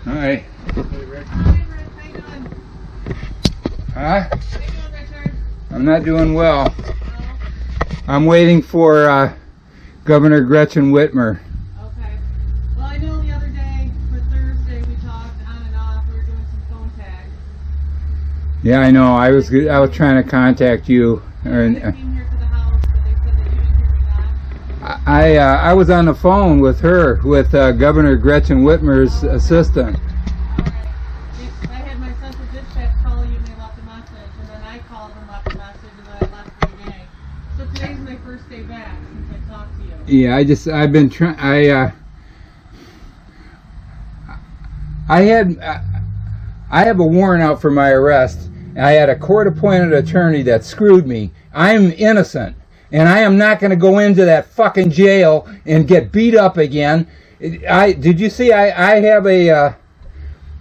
Hi. Hey, Rick. Hi, Rick. How you doing? Huh? How you doing, Richard? I'm not doing well. No? I'm waiting for Governor Gretchen Whitmer. Okay. Well, I know the other day, for Thursday, we talked on and off. We were doing some phone tag. Yeah, I know. I was trying to contact you. They came here to the house, but they said that you didn't hear me back. I was on the phone with her, with Governor Gretchen Whitmer's assistant. Alright. I had my central dispatch call you and they left a message, and then I called and left a message, and then I left for the day. So today's my first day back since I talked to you. Yeah, I've been trying. I have a warrant out for my arrest. I had a court-appointed attorney that screwed me. I'm innocent, and I am not going to go into that fucking jail and get beat up again. Did you see? I have a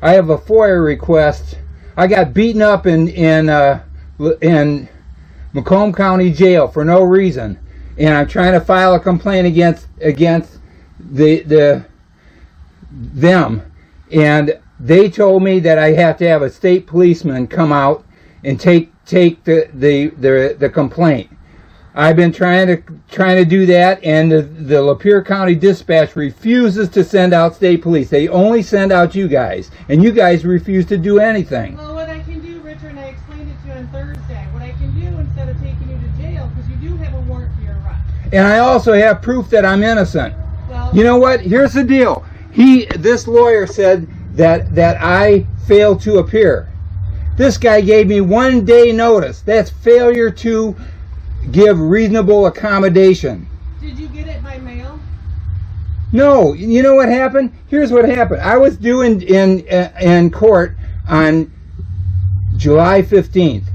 FOIA request. I got beaten up in Macomb County Jail for no reason, and I'm trying to file a complaint against them, and they told me that I have to have a state policeman come out and take the complaint. I've been trying to do that, and the Lapeer County Dispatch refuses to send out state police. They only send out you guys, and you guys refuse to do anything. Well, what I can do, Richard, and I explained it to you on Thursday, what I can do instead of taking you to jail, because you do have a warrant for your arrest. And I also have proof that I'm innocent. Well, You know what? Here's the deal. This lawyer said that I failed to appear. This guy gave me 1 day notice. That's failure to give reasonable accommodation. did you get it by mail? No, you know what happened? Here's what happened. I was due in court on July 15th.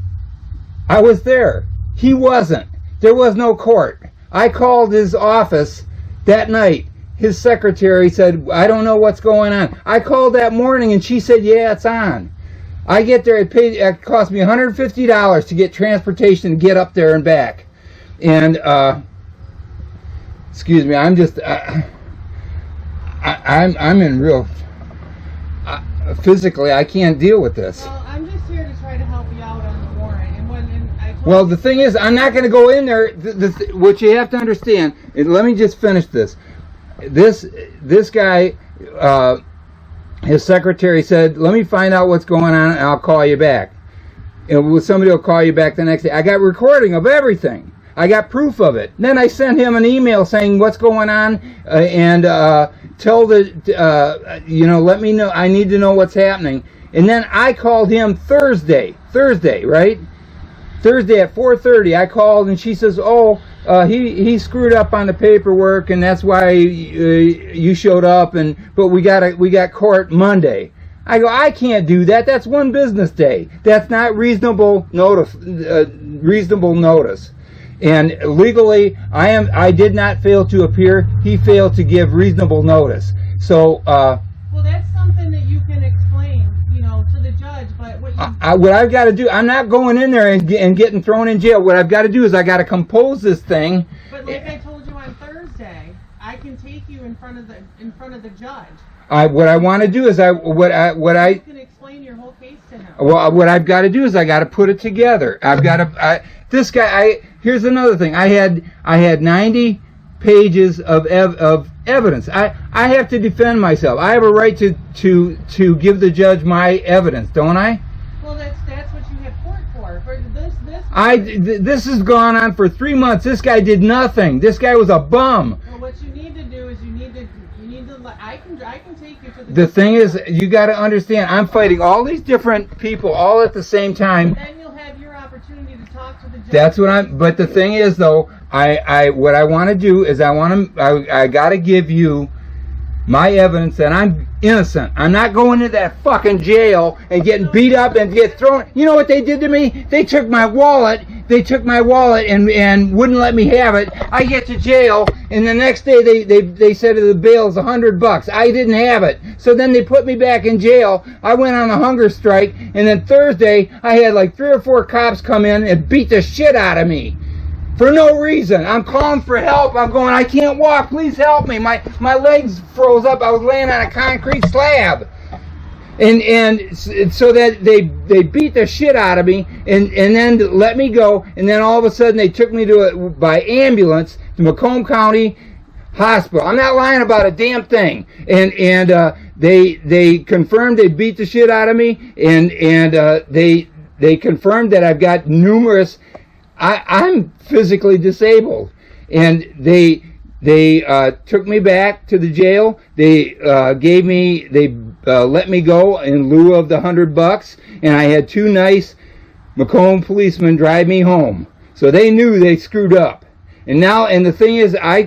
I was there. He wasn't. There was no court. I called his office that night. His secretary said, I don't know what's going on. I called that morning and she said, yeah, it's on. I get there, it cost me $150 to get transportation to get up there and back. And, excuse me, I'm just, I'm in real, physically, I can't deal with this. Well, I'm just here to try to help you out on the warrant. And I told Well, the thing is, I'm not going to go in there. What you have to understand, and let me just finish this. This guy, his secretary said, let me find out what's going on and I'll call you back. And somebody will call you back the next day. I got recording of everything. I got proof of it. Then I sent him an email saying what's going on and tell let me know. I need to know what's happening. And then I called him Thursday, right? Thursday at 4:30, I called and she says, he screwed up on the paperwork and that's why you showed up. But we got court Monday. I go, I can't do that. That's one business day. That's not reasonable notice. And legally, I did not fail to appear. He failed to give reasonable notice. So, well, that's something that you can explain, to the judge. But what I've got to do, I'm not going in there and getting thrown in jail. What I've got to do is I got to compose this thing. But like I told you on Thursday, I can take you in front of the judge. What I want to do is You can explain your whole case to him. Well, what I've got to do is I got to put it together. I've got to. This guy. Here's another thing. I had 90 pages of evidence. I have to defend myself. I have a right to give the judge my evidence, don't I? Well, that's what you have court for. For this. This has gone on for 3 months. This guy did nothing. This guy was a bum. Well, what you need to do is you need to. I can take you to the. The thing is, you got to understand. I'm fighting all these different people all at the same time. Then you'll have your opportunity to talk to the judge. That's what I'm. But the thing is, though, what I want to do is I got to give you my evidence that I'm innocent. I'm not going to that fucking jail and getting beat up and get thrown. You know what they did to me? They took my wallet. And wouldn't let me have it. I get to jail, and the next day they said the bail's $100. I didn't have it. So then they put me back in jail. I went on a hunger strike, and then Thursday I had like 3 or 4 cops come in and beat the shit out of me. For no reason. I'm calling for help. I'm going, I can't walk. Please help me. My legs froze up. I was laying on a concrete slab. And so that they beat the shit out of me and then let me go. And then all of a sudden they took me by ambulance to Macomb County Hospital. I'm not lying about a damn thing. And they confirmed they beat the shit out of me. And they confirmed that I've got numerous. I'm physically disabled. And they took me back to the jail. They let me go in lieu of the $100, and I had 2 nice Macomb policemen drive me home. So they knew they screwed up. And now, and the thing is, I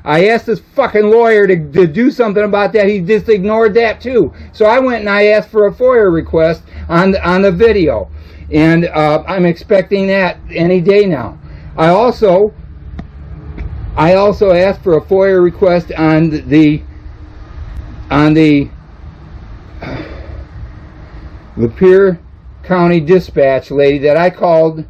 asked this fucking lawyer to do something about that. He just ignored that too. So I went and I asked for a FOIA request on the video, and I'm expecting that any day now. I also asked for a FOIA request on the Lapeer County dispatch lady that I called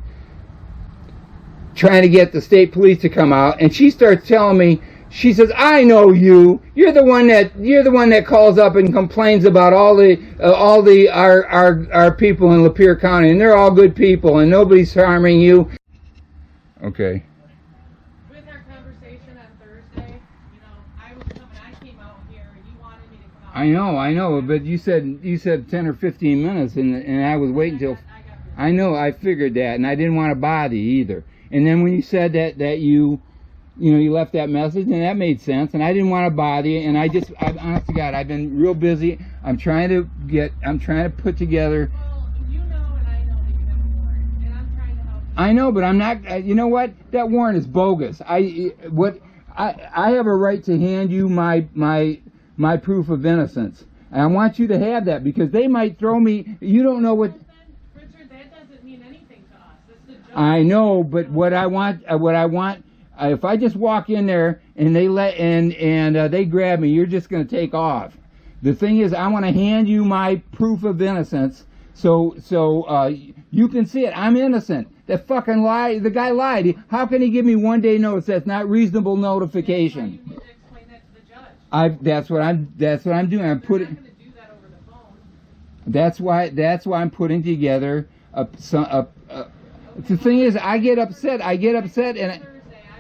trying to get the state police to come out, and she starts telling me, she says, I know you. You're the one that calls up and complains about all our people in Lapeer County, and they're all good people and nobody's harming you. Okay. I know, but you said 10 or 15 minutes, and I was waiting till. I know, I figured that, and I didn't want to bother you either. And then when you said that you left that message, and that made sense, and I didn't want to bother you, and honest to God, I've been real busy. I'm trying to put together. Well, you know, and I know that you have a warrant, and I'm trying to help you. I know, but I'm not. You know what? That warrant is bogus. I have a right to hand you my proof of innocence. And I want you to have that, because they might throw me. You don't know what. Richard, that doesn't mean anything to us. It's the judge. I know, but what I want, if I just walk in there and they they grab me, you're just going to take off. The thing is, I want to hand you my proof of innocence, so you can see it. I'm innocent. That fucking lie. The guy lied. How can he give me 1 day notice? That's not reasonable notification. That's what I'm doing. I'm putting. I'm not going to do that over the phone. That's why I'm putting together the thing is, I get upset, and Thursday, I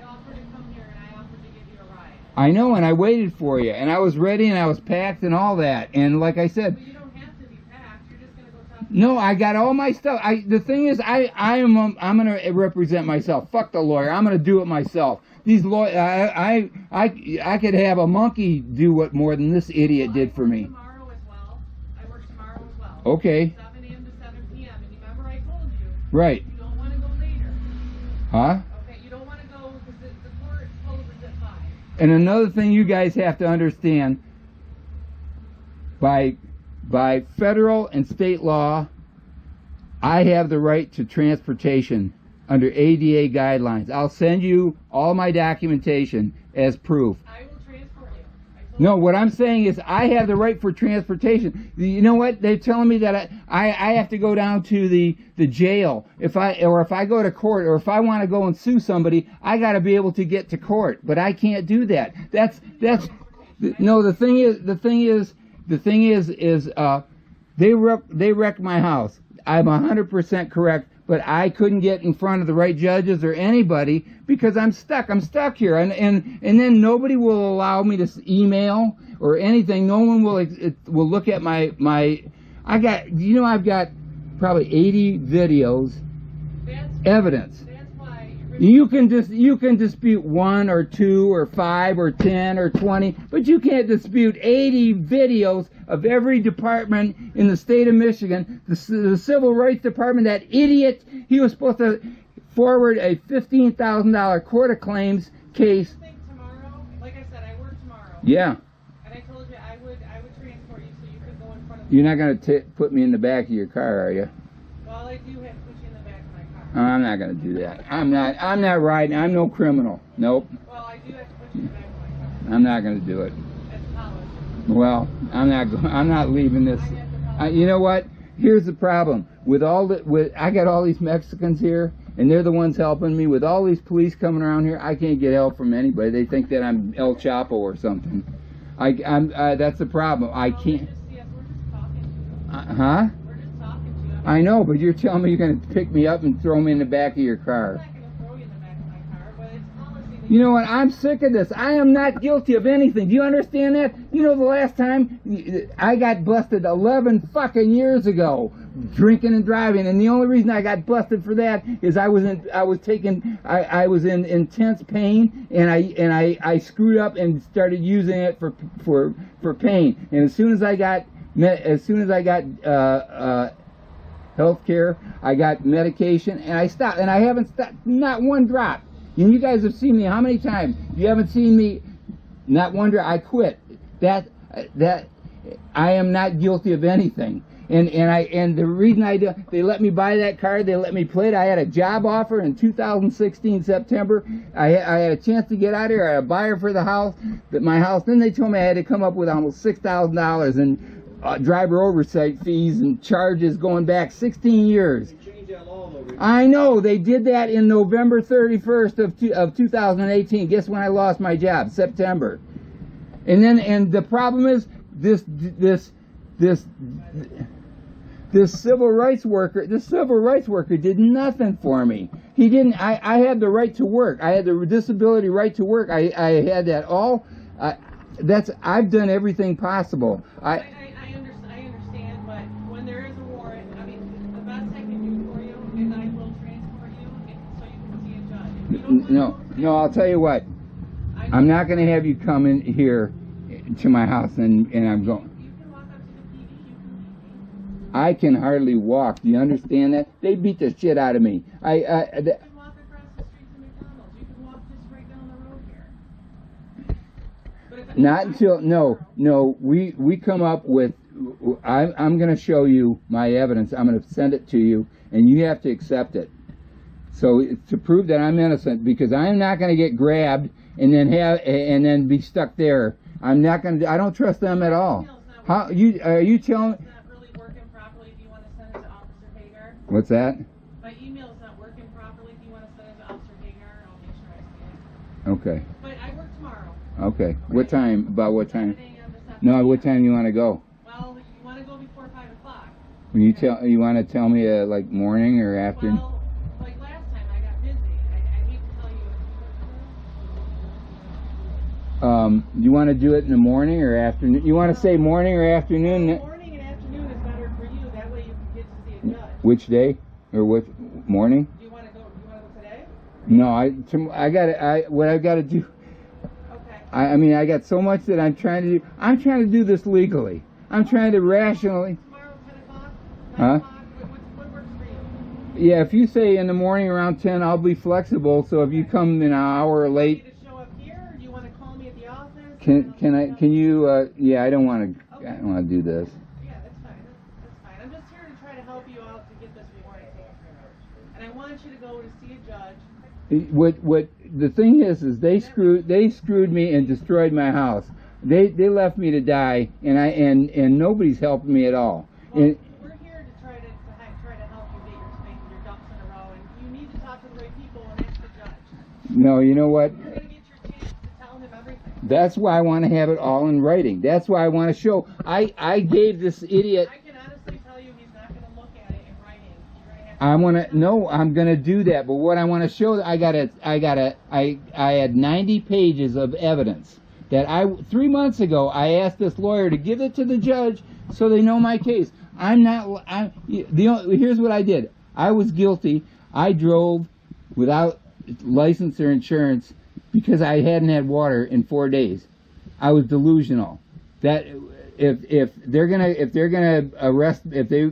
offered to come here and I offered to give you a ride. I know, and I waited for you, and I was ready, and I was packed, and all that. And like I said, But you don't have to be packed. You're just going to go talk to no, I got all my stuff. The thing is, I'm going to represent myself. Fuck the lawyer. I'm going to do it myself. These lawyers, I could have a monkey do what more than this idiot did for me. Tomorrow as well. I work tomorrow as well. Okay. 7 a.m. to 7 p.m. And you remember I told you. Right. You don't want to go later. Huh? Okay, you don't want to go because the court closes at 5. And another thing you guys have to understand, by federal and state law, I have the right to transportation under ADA guidelines. I'll send you all my documentation as proof. I will transport you. No, what I'm saying is I have the right for transportation. You know what? They're telling me that I have to go down to the jail if I go to court, or if I want to go and sue somebody, I got to be able to get to court. But I can't do that. No. The thing is they wrecked my house. I'm 100% correct. But I couldn't get in front of the right judges or anybody because I'm stuck. I'm stuck here, and then nobody will allow me to email or anything. No one will look at my. I've got probably 80 videos, evidence. That's why You can dispute 1 or 2 or 5 or 10 or 20, but you can't dispute 80 videos of every department in the state of Michigan. The Civil Rights Department, that idiot, he was supposed to forward a $15,000 court of claims case. Tomorrow, like I said, I work tomorrow. Yeah. And I told you I would transport you so you could go in front of. You're not going to put me in the back of your car, are you? Well, I do have to put you in the back of my car. I'm not going to do that. I'm not riding. I'm no criminal. Nope. Well, I do have to put you in the back of my car. I'm not going to do it. That's policy. Well, I'm not leaving this. You know what? Here's the problem. I got all these Mexicans here, and they're the ones helping me. With all these police coming around here, I can't get help from anybody. They think that I'm El Chapo or something. That's the problem. I can't. We're just talking to you. Huh? We're just talking to you. I know, but you're telling me you're going to pick me up and throw me in the back of your I'm car. not going to throw you in the back of my car, but it's policy that You know what? I'm sick of this. I am not guilty of anything. Do you understand that? You know, the last time I got busted 11 fucking years ago, drinking and driving, and the only reason I got busted for that is I was in intense pain, and I screwed up and started using it for pain. And as soon as I got health care, I got medication, and I stopped, and I haven't stopped, not one drop. And you guys have seen me how many times? You haven't seen me, not one drop. I quit. That I am not guilty of anything. And the reason I do, they let me buy that car, they let me play it. I had a job offer in 2016 September. I had a chance to get out of here. I had a buyer for the house, my house. Then they told me I had to come up with almost $6,000 in driver oversight fees and charges going back 16 years. I know, they did that in November 31st of 2018. Guess when I lost my job? September. And the problem is this civil rights worker did nothing for me. He didn't. I had the right to work. I had the disability right to work. I had that all. I've done everything possible. I understand, but when there is a warrant, I mean, the best I can do for you is I will transport you so you can see a judge. If you don't No, I'll tell you what. I'm not going to have you come in here to my house and I'm going. You can walk up to the PD, you can meet me. I can hardly walk. Do you understand that? They beat the shit out of me. You can walk across the street to McDonald's. You can walk just right down the road here. But if Not until no. We come up with. I'm going to show you my evidence. I'm going to send it to you, and you have to accept it. So to prove that I'm innocent, because I'm not going to get grabbed and then be stuck there. I'm not going to. I don't trust them at all. How are you telling? It's not really working properly. If you want to send it to Officer Hagar. What's that? My email is not working properly. If you want to send it to Officer Hagar, I'll make sure I see it. Okay. But I work tomorrow. Okay. What time? About what time? 7 a.m. to 7 No. What time you want to go? Well, you want to go before 5 o'clock. You want to tell me like morning or afternoon? Well, like last time, I got busy. I hate to tell you. You want to do it in the morning or afternoon? You want to say morning or afternoon? Morning and afternoon is better for you. That way you can get to see a judge. Which day or what morning? Do you want to go? You want to go today? No, what I've got to do. Okay. I mean, I got so much that I'm trying to do. I'm trying to do this legally. I'm trying to rationally. Tomorrow, 10 o'clock? 9 Huh? o'clock? What works for you? Yeah, if you say in the morning around 10, I'll be flexible. So if you come an hour Do you late, need to show up here, or do you want to call me at the office? can you? Yeah, I don't want to. I don't want to do this. Yeah, that's fine. That's fine. I'm just here to try to help you out to get this warrant taken care of. And I want you to go to see a judge. What the thing is they screwed me and destroyed my house. They left me to die, and nobody's helping me at all. Well, And, we're here to try to help you get your ducks in a row, and you need to talk to the right people, and that's the judge. no, you know what? You're going to get your chance to tell him everything. That's why I want to have it all in writing. That's why I want to show. I gave this idiot. I can honestly tell you he's not going to look at it in writing. You're going to have to. I'm gonna do that. But what I want to show, I had 90 pages of evidence that 3 months ago I asked this lawyer to give it to the judge so they know my case. Here's what I did. I was guilty. I drove without license or insurance because I hadn't had water in 4 days. I was delusional. That if they're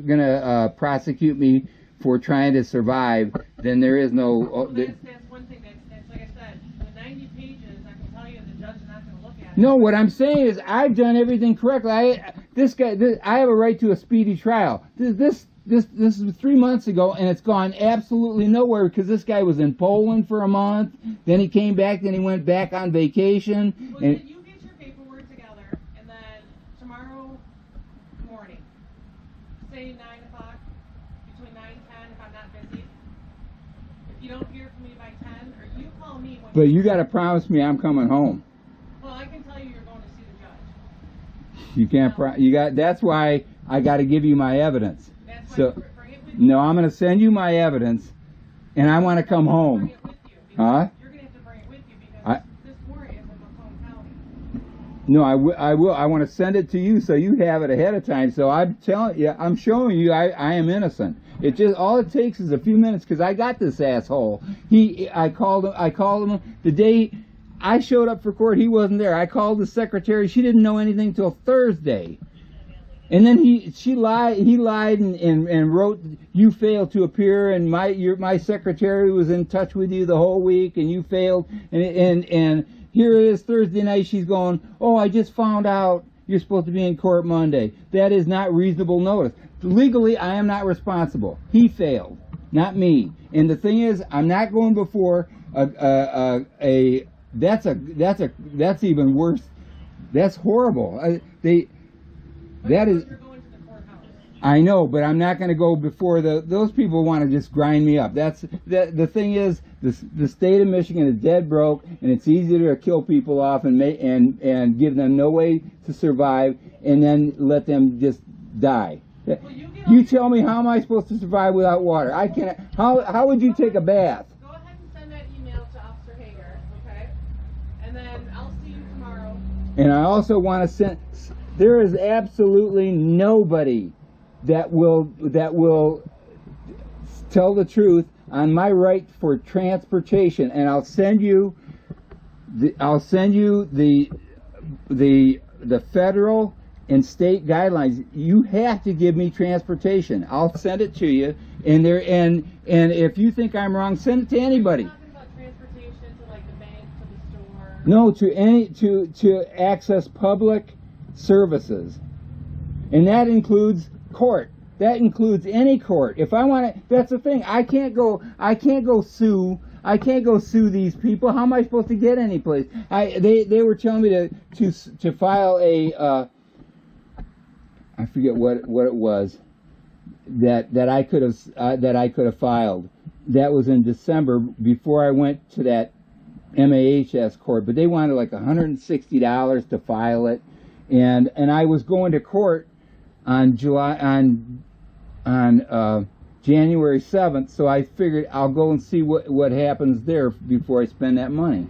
gonna prosecute me for trying to survive, then there is no. Well, that's one thing. That's like I said. The 90 pages, I can tell you the judge is not going to look at it. No, what I'm saying is I've done everything correctly. I have a right to a speedy trial. This was 3 months ago, and it's gone absolutely nowhere because this guy was in Poland for a month. Then he came back. Then he went back on vacation. Well, And then you get your paperwork together, and then tomorrow morning, say 9 o'clock, between 9 and 10, if I'm not busy. If But you got to promise me I'm coming home. Well, I can tell you you're going to see the judge. You can't. That's why I got to give you my evidence. That's why So, you bring it with you. no, I'm going to send you my evidence, and I want to come home. Bring it with you because Huh? You're going to have to bring it with you because this warrant is in Macomb County. No, I will. I want to send it to you so you have it ahead of time. So I'm telling you, I'm showing you I am innocent. It just, all it takes is a few minutes because I got this asshole. I called him the day I showed up for court. He wasn't there. I called the secretary. She didn't know anything till Thursday. And then he lied and wrote, you failed to appear, and my secretary was in touch with you the whole week, and you failed, and here it is Thursday night, she's going, oh, I just found out you're supposed to be in court Monday. That is not reasonable notice. Legally, I am not responsible. He failed, not me. And the thing is, I'm not going before that's even worse. That's horrible. That is. You're going to the courthouse. I know, but I'm not going to go before those people want to just grind me up. The thing is, the state of Michigan is dead broke, and it's easier to kill people off and give them no way to survive, and then let them just die. Well, You tell me, how am I supposed to survive without water? I can't. How would you take a bath? Go ahead and send that email to Officer Hagar, okay? And then I'll see you tomorrow. And I also want to send. There is absolutely nobody that will tell the truth on my right for transportation, and I'll send you the federal and state guidelines. You have to give me transportation. I'll send it to you, and if you think I'm wrong, send it to anybody. You're talking about transportation to like the bank, to the store. No, to access public services, and that includes court. That includes any court. If I want to, that's the thing. I can't go sue these people. How am I supposed to get any place? They were telling me to file a I forget what it was that I could have filed. That was in December before I went to that MAHS court, but they wanted like $160 to file it, and I was going to court on January 7th, so I figured I'll go and see what happens there before I spend that money.